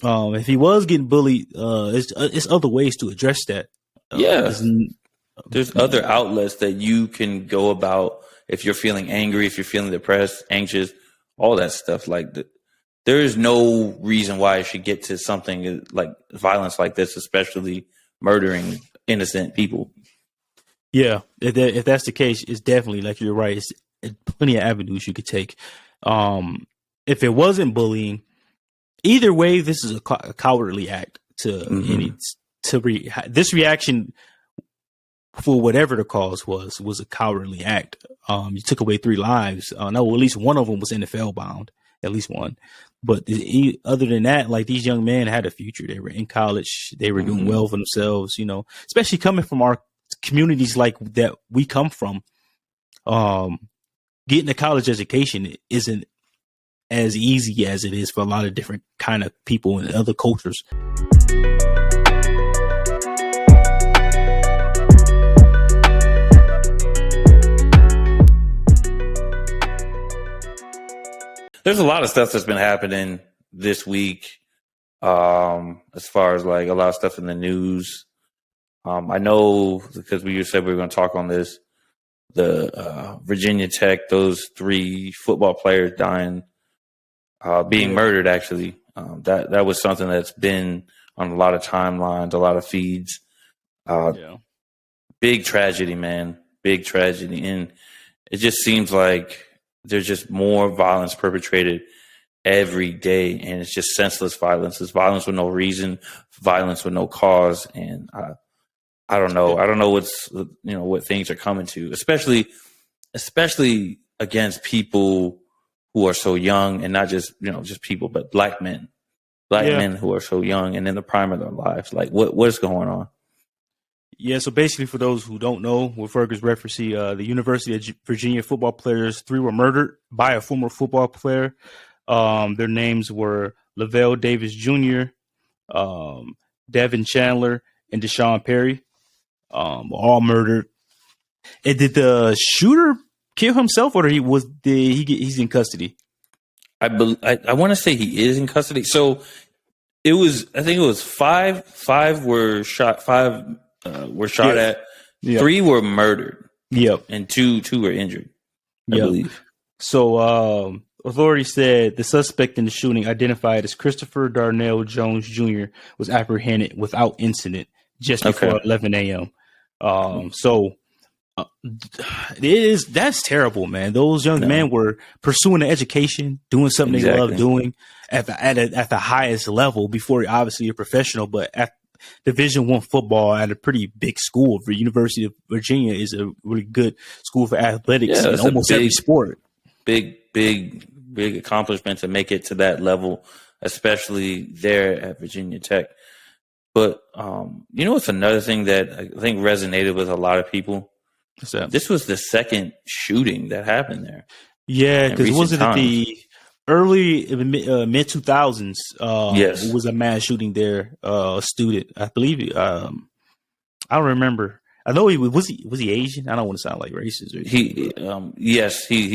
If he was getting bullied, it's other ways to address that. Yeah. There's other outlets that you can go about if you're feeling angry, if you're feeling depressed, anxious, all that stuff. Like there is no reason why it should get to something like violence like this, especially murdering innocent people. Yeah, if that's the case, it's definitely, like, you're right. It's plenty of avenues you could take. If it wasn't bullying, either way, this is a cowardly act this reaction for whatever the cause was a cowardly act. You took away 3 lives. No, at least one of them was NFL bound, at least one. But other than that, like, these young men had a future. They were in college. They were doing well for themselves, especially coming from our communities like that we come from. Getting a college education isn't as easy as it is for a lot of different kind of people in other cultures. There's a lot of stuff that's been happening this week, as far as like a lot of stuff in the news. I know because we said we were going to talk on this, the Virginia Tech, those 3 football players dying, being murdered, actually. That was something that's been on a lot of timelines, a lot of feeds. Big tragedy, man. Big tragedy. And it just seems like there's just more violence perpetrated every day, and it's just senseless violence. It's violence with no reason, violence with no cause, and I don't know. I don't know what things are coming to, especially against people who are so young, and not just just people, but black men who are so young and in the prime of their lives. Like, what is going on? Yeah, so basically, for those who don't know what Fergus referencing, the University of Virginia football players, 3 were murdered by a former football player. Their names were Lavelle Davis Jr., Devin Chandler, and Deshaun Perry, all murdered. And did the shooter kill himself, or he's in custody? I want to say he is in custody. So I think it was 5 were shot. 5 were shot at. Yep. 3 were murdered. Yep. And two were injured, I believe. So authorities said the suspect in the shooting, identified as Christopher Darnell Jones Jr., was apprehended without incident just before 11 a.m. That's terrible, man. Those young men were pursuing an education, doing something they love doing at the highest level before obviously a professional, but at Division I football at a pretty big school. The University of Virginia is a really good school for athletics in almost every sport. Big accomplishment to make it to that level, especially there at Virginia Tech. But what's another thing that I think resonated with a lot of people? What's that? This was the second shooting that happened there. Yeah, because wasn't it the early mid 2000s? Yes, it was a mass shooting there. A student, I believe. I don't remember. I know was he Asian? I don't want to sound like racist. He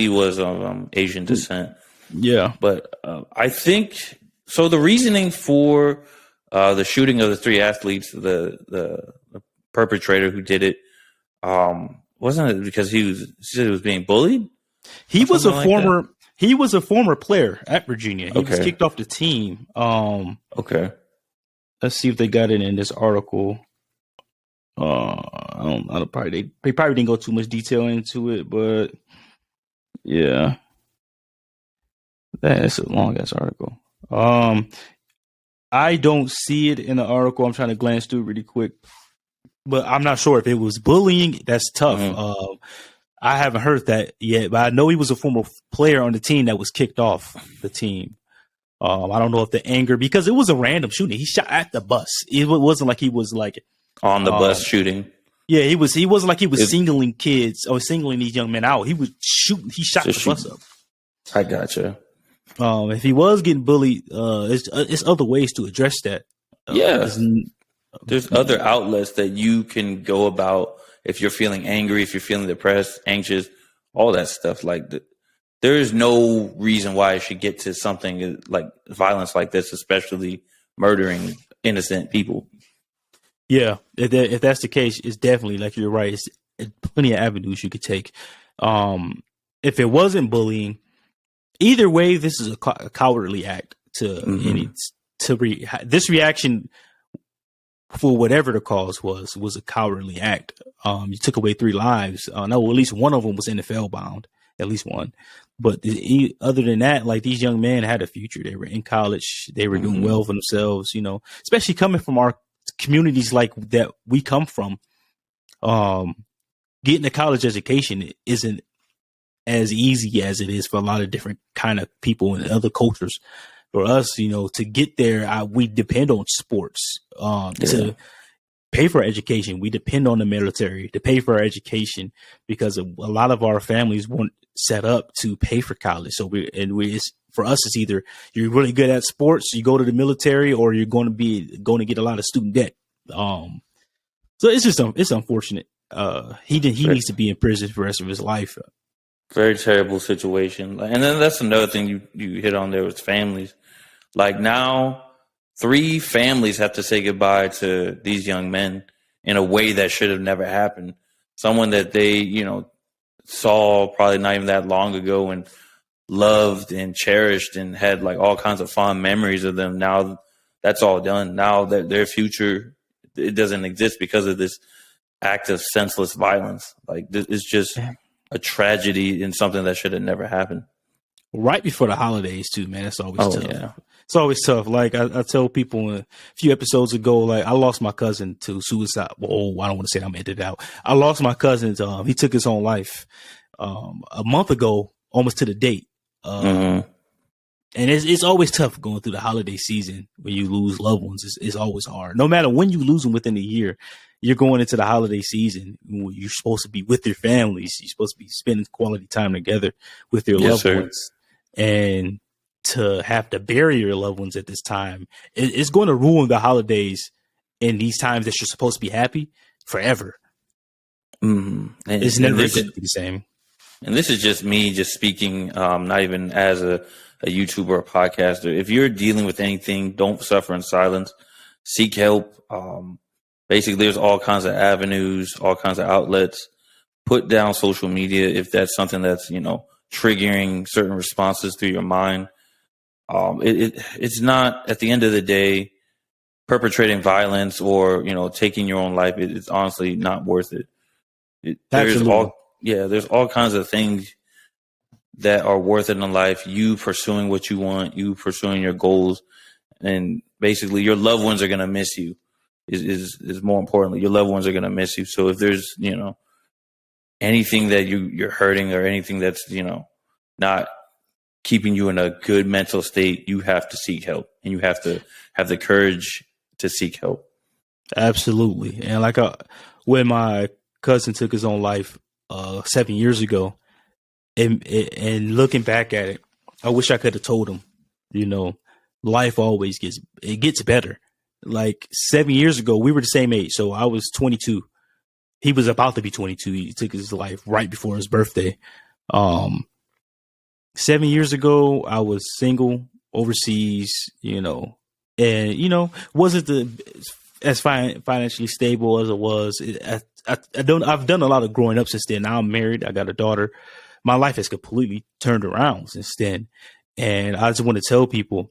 was of Asian descent. Yeah, but I think so. The reasoning for the shooting of the 3 athletes, the perpetrator who did it, wasn't it because he said he was being bullied? He was a former player at Virginia. He was kicked off the team. Let's see if they got it in this article. They probably didn't go too much detail into it, but yeah, that's a long ass article. I don't see it in the article. I'm trying to glance through it really quick, but I'm not sure if it was bullying. That's tough. I haven't heard that yet, but I know he was a former player on the team that was kicked off the team. I don't know if the anger, because it was a random shooting. He shot at the bus. It wasn't like he was like on the bus shooting. Yeah, he wasn't like he was singling kids or singling these young men out. He was shooting. He shot the bus up. I gotcha. If he was getting bullied, it's other ways to address that. There's other outlets that you can go about if you're feeling angry, if you're feeling depressed, anxious, all that stuff. Like there is no reason why it should get to something like violence like this, especially murdering innocent people. Yeah, if that's the case, it's definitely, like, you're right. It's plenty of avenues you could take. If it wasn't bullying, either way, this is a cowardly act this reaction, for whatever the cause was a cowardly act. You took away 3 lives. No, at least one of them was NFL bound, at least one. But other than that, like, these young men had a future. They were in college. They were doing well for themselves, especially coming from our communities like that we come from. Getting a college education isn't as easy as it is for a lot of different kind of people in other cultures. For us, to get there, we depend on sports to pay for our education. We depend on the military to pay for our education because a lot of our families weren't set up to pay for college. So for us, it's either you're really good at sports, you go to the military, or you're going to get a lot of student debt. So it's unfortunate. He needs to be in prison for the rest of his life. Very terrible situation. And then that's another thing you hit on there with families. Like, now 3 families have to say goodbye to these young men in a way that should have never happened. Someone that they, saw probably not even that long ago and loved and cherished and had like all kinds of fond memories of them. Now that's all done. Now that their future, it doesn't exist because of this act of senseless violence. Like, it's just a tragedy and something that should have never happened. Right before the holidays too, man. It's always tough. Yeah. It's always tough. Like, I tell people a few episodes ago, like, I lost my cousin to suicide. Oh, I don't want to say I'm edited out. I lost my cousin. He took his own life a month ago, almost to the date. And it's always tough going through the holiday season when you lose loved ones. It's always hard. No matter when you lose them within a year, you're going into the holiday season. You're supposed to be with your families. You're supposed to be spending quality time together with your loved ones. And to have to bury your loved ones at this time, it's going to ruin the holidays in these times that you're supposed to be happy forever. It's never going to be the same. And this is just me just speaking, not even as a YouTuber or a podcaster. If you're dealing with anything, don't suffer in silence. Seek help. Basically, there's all kinds of avenues, all kinds of outlets. Put down social media if that's something that's, triggering certain responses through your mind. It's not, at the end of the day, perpetrating violence or, taking your own life. It's honestly not worth it. There's all kinds of things that are worth it in life. You pursuing what you want, you pursuing your goals, and basically your loved ones are going to miss you is more importantly, your loved ones are going to miss you. So if there's, anything that you're hurting or anything that's, not keeping you in a good mental state, you have to seek help, and you have to have the courage to seek help. Absolutely. And like when my cousin took his own life 7 years ago, and looking back at it, I wish I could have told him, life always gets better. Like 7 years ago, we were the same age. So I was 22. He was about to be 22. He took his life right before his birthday. 7 years ago, I was single overseas, and, wasn't as financially stable as it was. I've done a lot of growing up since then. Now I'm married. I got a daughter. My life has completely turned around since then. And I just want to tell people,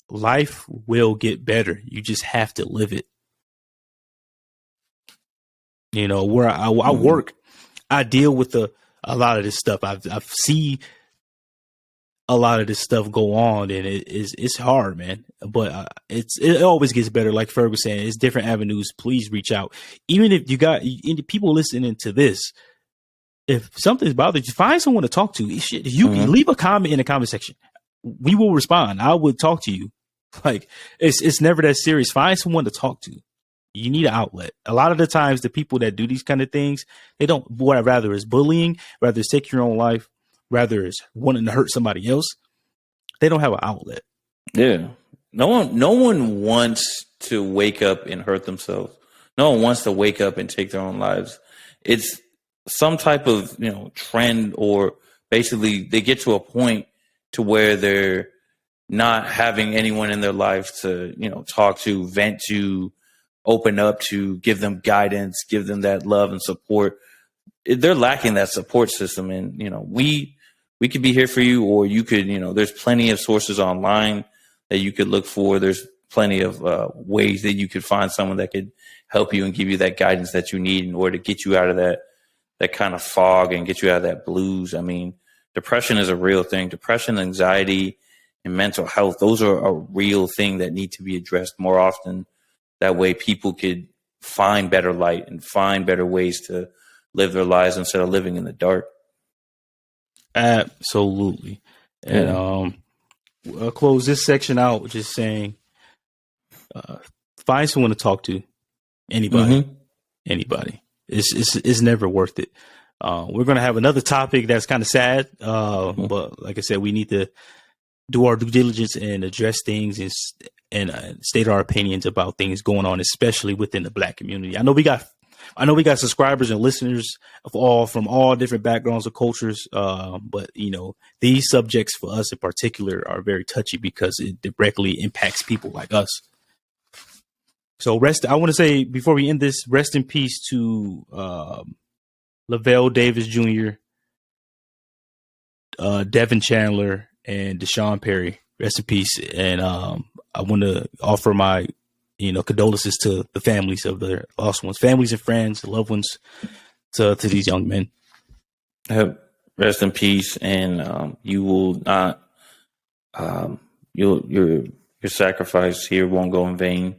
life will get better. You just have to live it. Where I work, I deal with a lot of this stuff. I've seen a lot of this stuff go on, and it's hard, man. But it always gets better. Like Ferg was saying, it's different avenues. Please reach out. Even if you got people listening to this, if something's bothering you, find someone to talk to. You can leave a comment in the comment section. We will respond. I would talk to you. Like, it's never that serious. Find someone to talk to. You need an outlet. A lot of the times, the people that do these kind of things, they don't. Rather is bullying, rather is taking your own life, rather is wanting to hurt somebody else. They don't have an outlet. Yeah, no one wants to wake up and hurt themselves. No one wants to wake up and take their own lives. It's some type of trend, or basically they get to a point to where they're not having anyone in their life to, talk to, vent to, open up to, give them guidance, give them that love and support. They're lacking that support system. And, we could be here for you, or you could, there's plenty of sources online that you could look for. There's plenty of ways that you could find someone that could help you and give you that guidance that you need in order to get you out of that kind of fog and get you out of that blues. I mean, depression is a real thing. Depression, anxiety, and mental health, those are a real thing that need to be addressed more often. That way people could find better light and find better ways to live their lives instead of living in the dark. Absolutely. And I'll close this section out with just saying, find someone to talk to. Anybody. It's never worth it. We're going to have another topic that's kind of sad. But like I said, we need to do our due diligence and address things and state our opinions about things going on, especially within the Black community. I know we got subscribers and listeners from all different backgrounds or cultures. But these subjects for us in particular are very touchy because it directly impacts people like us. So I want to say before we end this, rest in peace to Lavelle Davis Jr., Devin Chandler, and Deshaun Perry. Rest in peace. And I want to offer my condolences to the families of their lost ones, families and friends, loved ones to these young men. Rest in peace, and you will not. Your sacrifice here won't go in vain.